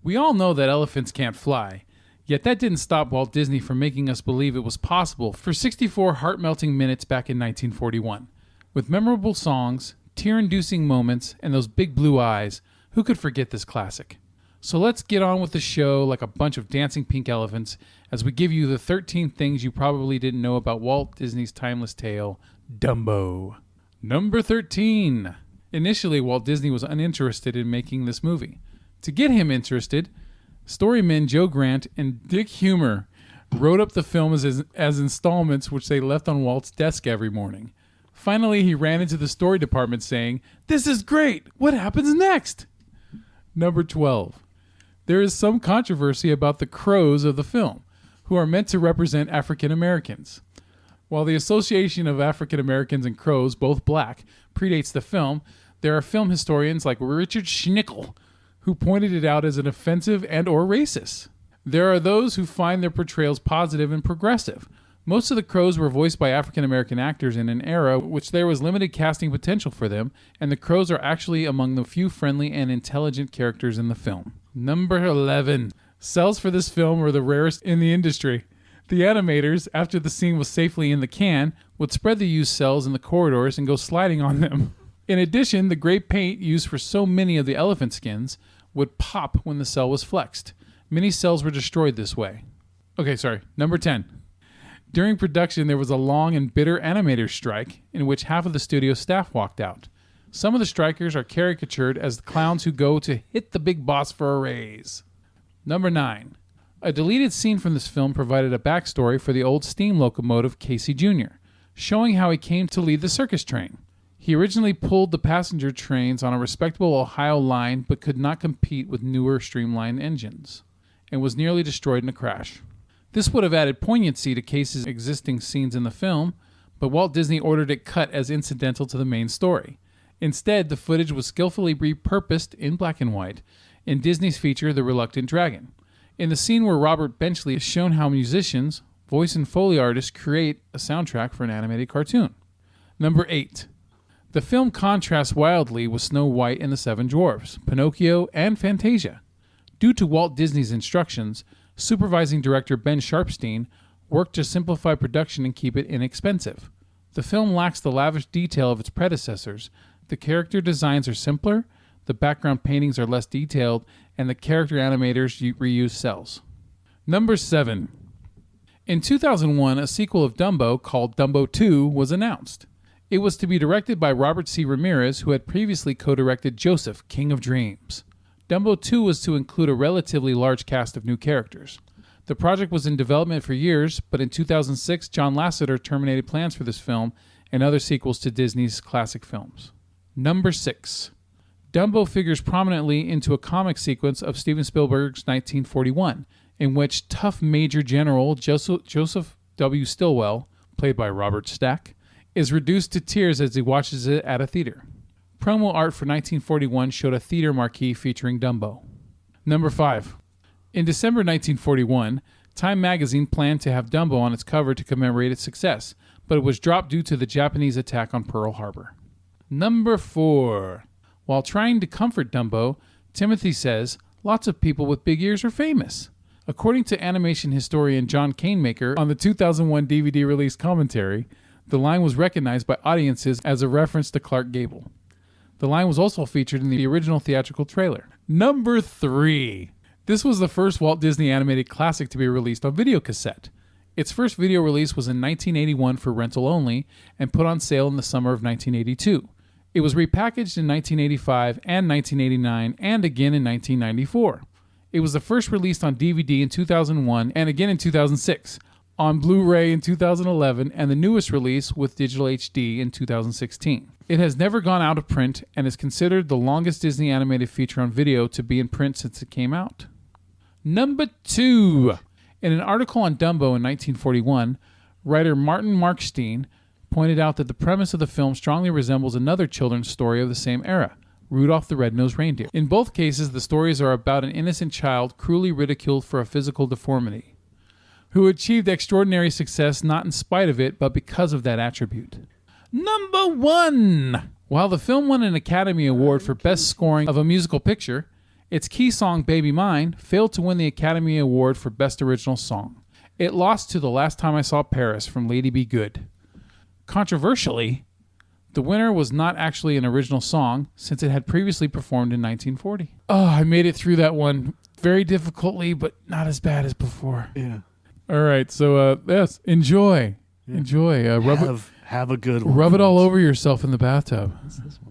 We all know that elephants can't fly, yet that didn't stop Walt Disney from making us believe it was possible for 64 heart-melting minutes back in 1941. With memorable songs, tear-inducing moments, and those big blue eyes, who could forget this classic? So let's get on with the show like a bunch of dancing pink elephants as we give you the 13 things you probably didn't know about Walt Disney's timeless tale, Dumbo. Number 13. Initially, Walt Disney was uninterested in making this movie. To get him interested, storymen Joe Grant and Dick Huemer wrote up the film as installments which they left on Walt's desk every morning. Finally, he ran into the story department saying, "This is great! What happens next?" Number 12. There is some controversy about the crows of the film, who are meant to represent African Americans. While the association of African Americans and crows, both black, predates the film, there are film historians like Richard Schnickel who pointed it out as an offensive and or racist. There are those who find their portrayals positive and progressive. Most of the crows were voiced by African American actors in an era which there was limited casting potential for them, and the crows are actually among the few friendly and intelligent characters in the film. Number 11. Cells for this film were the rarest in the industry. The animators, after the scene was safely in the can, would spread the used cells in the corridors and go sliding on them. In addition, the gray paint used for so many of the elephant skins would pop when the cell was flexed. Many cells were destroyed this way. Number 10. During production, there was a long and bitter animator strike in which half of the studio staff walked out. Some of the strikers are caricatured as the clowns who go to hit the big boss for a raise. Number 9. A deleted scene from this film provided a backstory for the old steam locomotive Casey Jr., showing how he came to lead the circus train. He originally pulled the passenger trains on a respectable Ohio line but could not compete with newer streamlined engines, and was nearly destroyed in a crash. This would have added poignancy to Casey's existing scenes in the film, but Walt Disney ordered it cut as incidental to the main story. Instead, the footage was skillfully repurposed in black and white in Disney's feature The Reluctant Dragon. In the scene where Robert Benchley is shown how musicians, voice and Foley artists create a soundtrack for an animated cartoon. Number 8. The film contrasts wildly with Snow White and the Seven Dwarfs, Pinocchio, and Fantasia. Due to Walt Disney's instructions, supervising director Ben Sharpstein worked to simplify production and keep it inexpensive. The film lacks the lavish detail of its predecessors. The character designs are simpler, the background paintings are less detailed, and the character animators reuse cells. Number 7. In 2001, a sequel of Dumbo called Dumbo 2 was announced. It was to be directed by Robert C. Ramirez, who had previously co-directed Joseph, King of Dreams. Dumbo 2 was to include a relatively large cast of new characters. The project was in development for years, but in 2006, John Lasseter terminated plans for this film and other sequels to Disney's classic films. Number 6. Dumbo figures prominently into a comic sequence of Steven Spielberg's 1941, in which tough Major General Joseph W. Stilwell, played by Robert Stack, is reduced to tears as he watches it at a theater. Promo art for 1941 showed a theater marquee featuring Dumbo. Number 5. In December 1941, Time magazine planned to have Dumbo on its cover to commemorate its success, but it was dropped due to the Japanese attack on Pearl Harbor. Number 4. While trying to comfort Dumbo, Timothy says, "Lots of people with big ears are famous." According to animation historian John Canemaker on the 2001 DVD release commentary, the line was recognized by audiences as a reference to Clark Gable. The line was also featured in the original theatrical trailer. Number 3. This was the first Walt Disney animated classic to be released on videocassette. Its first video release was in 1981 for rental only and put on sale in the summer of 1982. It was repackaged in 1985 and 1989 and again in 1994. It was the first released on DVD in 2001 and again in 2006. On Blu-ray in 2011, and the newest release with digital HD in 2016. It has never gone out of print and is considered the longest Disney animated feature on video to be in print since it came out. Number 2. In an article on Dumbo in 1941, writer Martin Markstein pointed out that the premise of the film strongly resembles another children's story of the same era, Rudolph the Red-Nosed Reindeer. In both cases, the stories are about an innocent child cruelly ridiculed for a physical deformity, who achieved extraordinary success not in spite of it, but because of that attribute. Number 1! While the film won an Academy Award for Best Scoring of a Musical Picture, Its key song, Baby Mine, failed to win the Academy Award for Best Original Song. It lost to The Last Time I Saw Paris from Lady Be Good. Controversially, the winner was not actually an original song, since it had previously performed in 1940. Oh, I made it through that one very difficultly, but not as bad as before. Yeah. All right, so yes, enjoy. Yeah. Enjoy. Have a good one. Rub it all over yourself in the bathtub. What's this one?